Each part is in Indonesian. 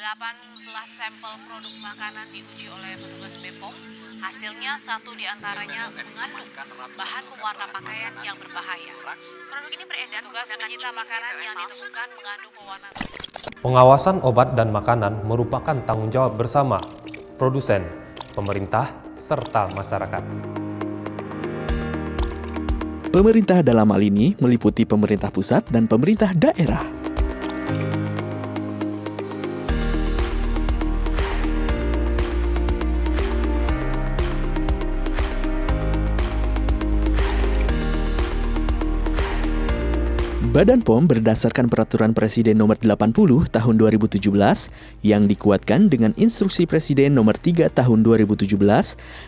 18 sampel produk makanan diuji oleh petugas BPOM. Hasilnya satu diantaranya mengandung bahan pewarna pakaian yang berbahaya. Produk ini beredar. Petugas menyita makanan yang ditemukan mengandung pewarna. Pengawasan obat dan makanan merupakan tanggung jawab bersama produsen, pemerintah, serta masyarakat. Pemerintah dalam hal ini meliputi pemerintah pusat dan pemerintah daerah. Badan POM berdasarkan Peraturan Presiden Nomor 80 Tahun 2017 yang dikuatkan dengan Instruksi Presiden Nomor 3 Tahun 2017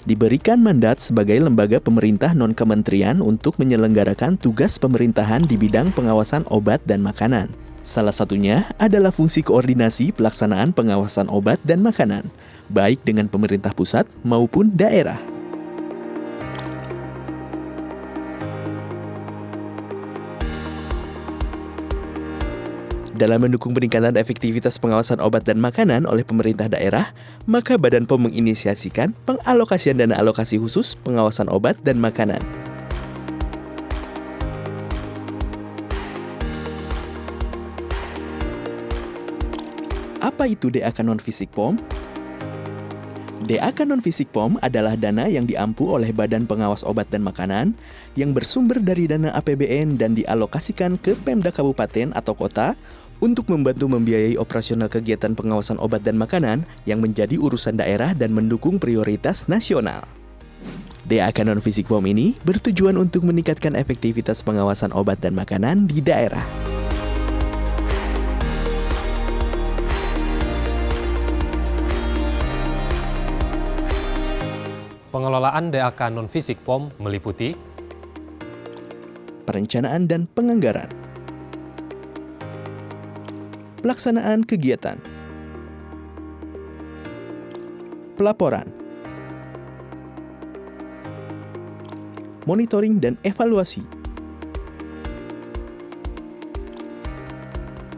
diberikan mandat sebagai lembaga pemerintah non-kementerian untuk menyelenggarakan tugas pemerintahan di bidang pengawasan obat dan makanan. Salah satunya adalah fungsi koordinasi pelaksanaan pengawasan obat dan makanan, baik dengan pemerintah pusat maupun daerah. Dalam mendukung peningkatan efektivitas pengawasan obat dan makanan oleh pemerintah daerah, maka Badan POM menginisiasikan pengalokasian dana alokasi khusus pengawasan obat dan makanan. Apa itu DAK non-fisik POM? DAK non-fisik POM adalah dana yang diampu oleh Badan Pengawas Obat dan Makanan yang bersumber dari dana APBN dan dialokasikan ke Pemda Kabupaten atau Kota untuk membantu membiayai operasional kegiatan pengawasan obat dan makanan yang menjadi urusan daerah dan mendukung prioritas nasional. DAK non-fisik POM ini bertujuan untuk meningkatkan efektivitas pengawasan obat dan makanan di daerah. Pengelolaan DAK non-fisik POM meliputi perencanaan dan penganggaran, pelaksanaan kegiatan, pelaporan, monitoring dan evaluasi.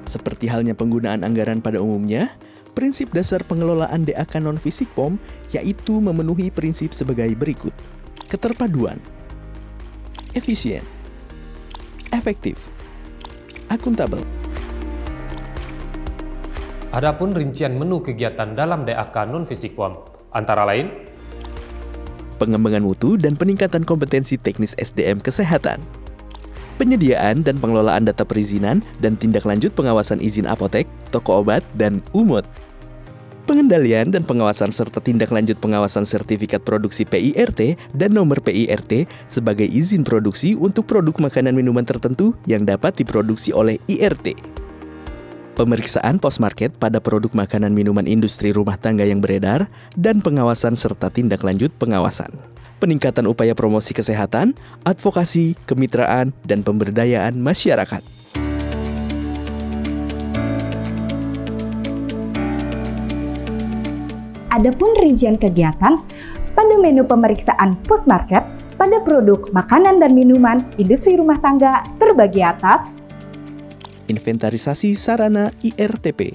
Seperti halnya penggunaan anggaran pada umumnya, prinsip dasar pengelolaan DAK non-fisik POM yaitu memenuhi prinsip sebagai berikut: keterpaduan, efisien, efektif, akuntabel. Adapun rincian menu kegiatan dalam DAK non-fisik POM, antara lain pengembangan mutu dan peningkatan kompetensi teknis SDM kesehatan, penyediaan dan pengelolaan data perizinan dan tindak lanjut pengawasan izin apotek, toko obat, dan UMOT, pengendalian dan pengawasan serta tindak lanjut pengawasan sertifikat produksi PIRT dan nomor PIRT sebagai izin produksi untuk produk makanan minuman tertentu yang dapat diproduksi oleh IRT. Pemeriksaan post-market pada produk makanan minuman industri rumah tangga yang beredar, dan pengawasan serta tindak lanjut pengawasan. Peningkatan upaya promosi kesehatan, advokasi, kemitraan, dan pemberdayaan masyarakat. Adapun rincian kegiatan pada menu pemeriksaan post-market pada produk makanan dan minuman industri rumah tangga terbagi atas: inventarisasi sarana IRTP,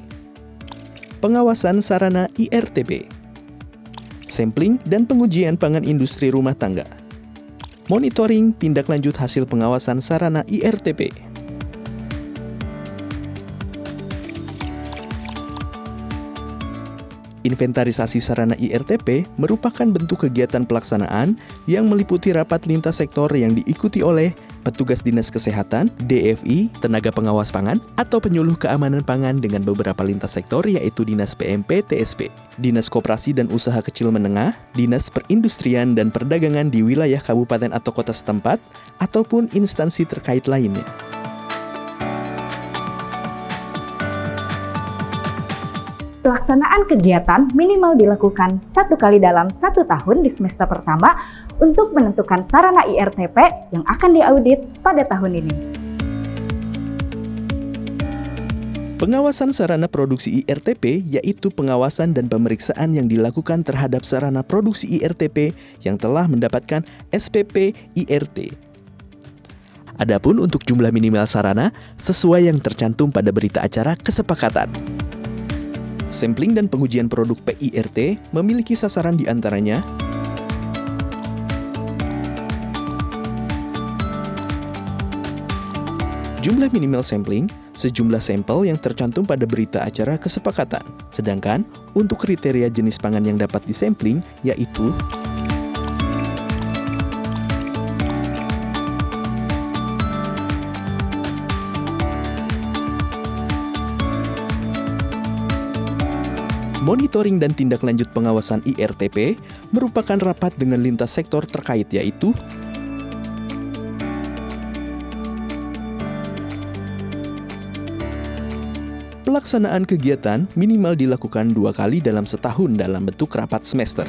pengawasan sarana IRTP, sampling dan pengujian pangan industri rumah tangga, monitoring tindak lanjut hasil pengawasan sarana IRTP. Inventarisasi sarana IRTP merupakan bentuk kegiatan pelaksanaan yang meliputi rapat lintas sektor yang diikuti oleh petugas Dinas Kesehatan, DFI, tenaga pengawas pangan, atau penyuluh keamanan pangan dengan beberapa lintas sektor yaitu Dinas PMP TSP, Dinas Koperasi dan Usaha Kecil Menengah, Dinas Perindustrian dan Perdagangan di wilayah kabupaten atau kota setempat, ataupun instansi terkait lainnya. pelaksanaan kegiatan minimal dilakukan 1 kali dalam 1 tahun di semester pertama untuk menentukan sarana IRTP yang akan diaudit pada tahun ini. Pengawasan sarana produksi IRTP yaitu pengawasan dan pemeriksaan yang dilakukan terhadap sarana produksi IRTP yang telah mendapatkan SPP IRT. Adapun untuk jumlah minimal sarana sesuai yang tercantum pada berita acara kesepakatan. Sampling dan pengujian produk PIRT memiliki sasaran di antaranya jumlah minimal sampling, sejumlah sampel yang tercantum pada berita acara kesepakatan. Sedangkan untuk kriteria jenis pangan yang dapat disampling yaitu monitoring dan tindak lanjut pengawasan IRTP merupakan rapat dengan lintas sektor terkait yaitu pelaksanaan kegiatan minimal dilakukan 2 kali dalam setahun dalam bentuk rapat semester.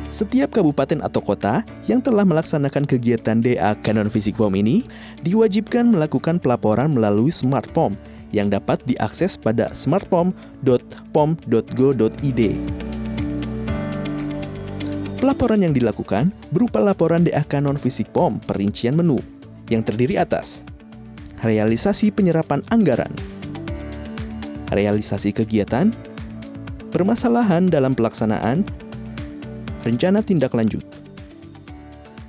Setiap kabupaten atau kota yang telah melaksanakan kegiatan DAK non-fisik POM ini diwajibkan melakukan pelaporan melalui Smart POM yang dapat diakses pada smartpom.pom.go.id. Pelaporan yang dilakukan berupa laporan DAK non-fisik POM perincian menu yang terdiri atas realisasi penyerapan anggaran, realisasi kegiatan, permasalahan dalam pelaksanaan, rencana tindak lanjut.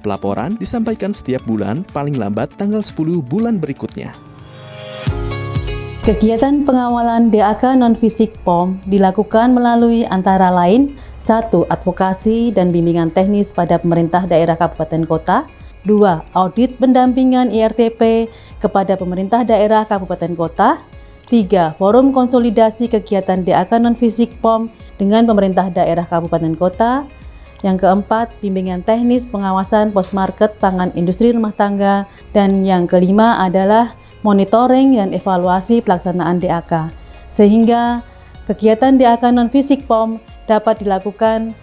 Pelaporan disampaikan setiap bulan paling lambat tanggal 10 bulan berikutnya. Kegiatan pengawalan DAK non-fisik POM dilakukan melalui antara lain 1. Advokasi dan bimbingan teknis pada pemerintah daerah kabupaten kota. 2. Audit pendampingan IRTP kepada pemerintah daerah kabupaten kota. 3. Forum konsolidasi kegiatan DAK non-fisik POM dengan pemerintah daerah kabupaten kota. Yang keempat, bimbingan teknis pengawasan posmarket pangan industri rumah tangga. Dan yang kelima adalah monitoring dan evaluasi pelaksanaan DAK. Sehingga kegiatan DAK non-fisik POM dapat dilakukan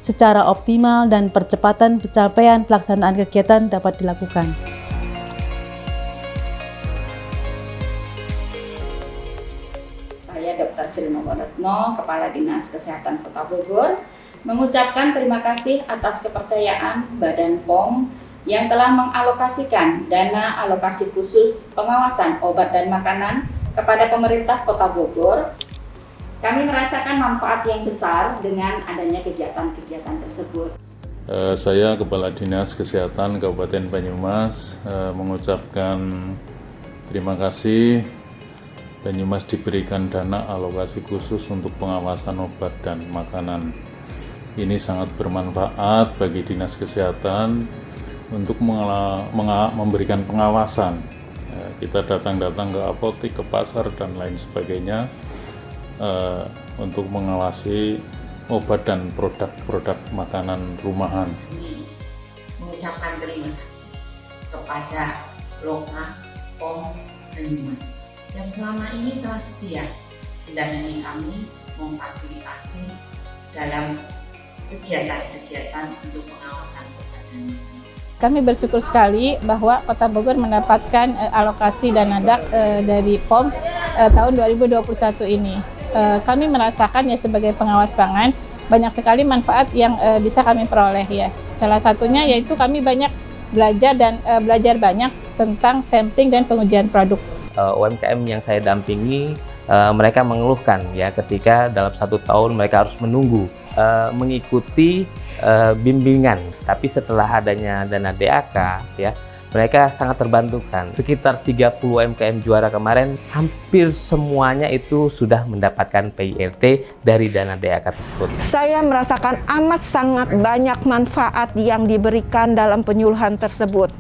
secara optimal dan percepatan pencapaian pelaksanaan kegiatan dapat dilakukan. Saya Dr. Sri Mogoretno, Kepala Dinas Kesehatan Kota Bogor, mengucapkan terima kasih atas kepercayaan Badan POM yang telah mengalokasikan dana alokasi khusus pengawasan obat dan makanan kepada pemerintah Kota Bogor. Kami merasakan manfaat yang besar dengan adanya kegiatan-kegiatan tersebut. Saya Kepala Dinas Kesehatan Kabupaten Banyumas mengucapkan terima kasih. Banyumas diberikan dana alokasi khusus untuk pengawasan obat dan makanan. Ini sangat bermanfaat bagi Dinas Kesehatan untuk memberikan pengawasan. Kita datang-datang ke apotek, ke pasar, dan lain sebagainya untuk mengawasi obat dan produk-produk makanan rumahan. Mengucapkan terima kasih kepada Loka POM Banyumas yang selama ini telah setia mendampingi kami memfasilitasi dalam kegiatan-kegiatan untuk pengawasan obat dan makanan. Kami bersyukur sekali bahwa Kota Bogor mendapatkan alokasi dana DAK dari POM tahun 2021 ini. Kami merasakan ya sebagai pengawas pangan banyak sekali manfaat yang bisa kami peroleh ya. Salah satunya yaitu kami banyak belajar banyak tentang sampling dan pengujian produk. UMKM yang saya dampingi mereka mengeluhkan ya ketika dalam 1 tahun mereka harus menunggu mengikuti bimbingan, tapi setelah adanya dana DAK ya mereka sangat terbantukan. Sekitar 30 UMKM juara kemarin hampir semuanya itu sudah mendapatkan PIRT dari dana DAK tersebut. Saya merasakan amat sangat banyak manfaat yang diberikan dalam penyuluhan tersebut.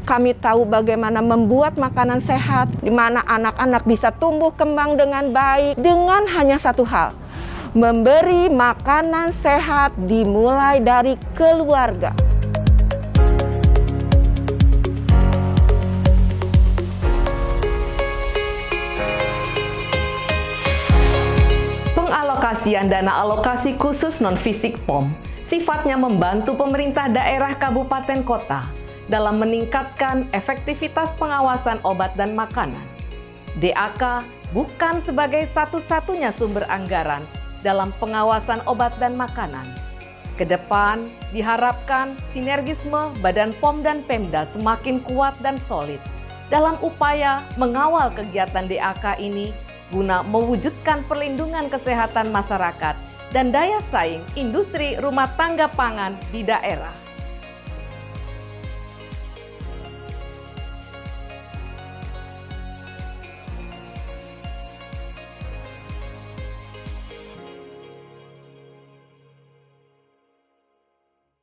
Kami tahu bagaimana membuat makanan sehat, di mana anak-anak bisa tumbuh kembang dengan baik dengan hanya satu hal, memberi makanan sehat dimulai dari keluarga. Pengalokasian dana alokasi khusus non-fisik POM sifatnya membantu pemerintah daerah kabupaten kota dalam meningkatkan efektivitas pengawasan obat dan makanan. DAK bukan sebagai satu-satunya sumber anggaran dalam pengawasan obat dan makanan. Kedepan diharapkan sinergisme Badan POM dan Pemda semakin kuat dan solid dalam upaya mengawal kegiatan DAK ini guna mewujudkan perlindungan kesehatan masyarakat dan daya saing industri rumah tangga pangan di daerah.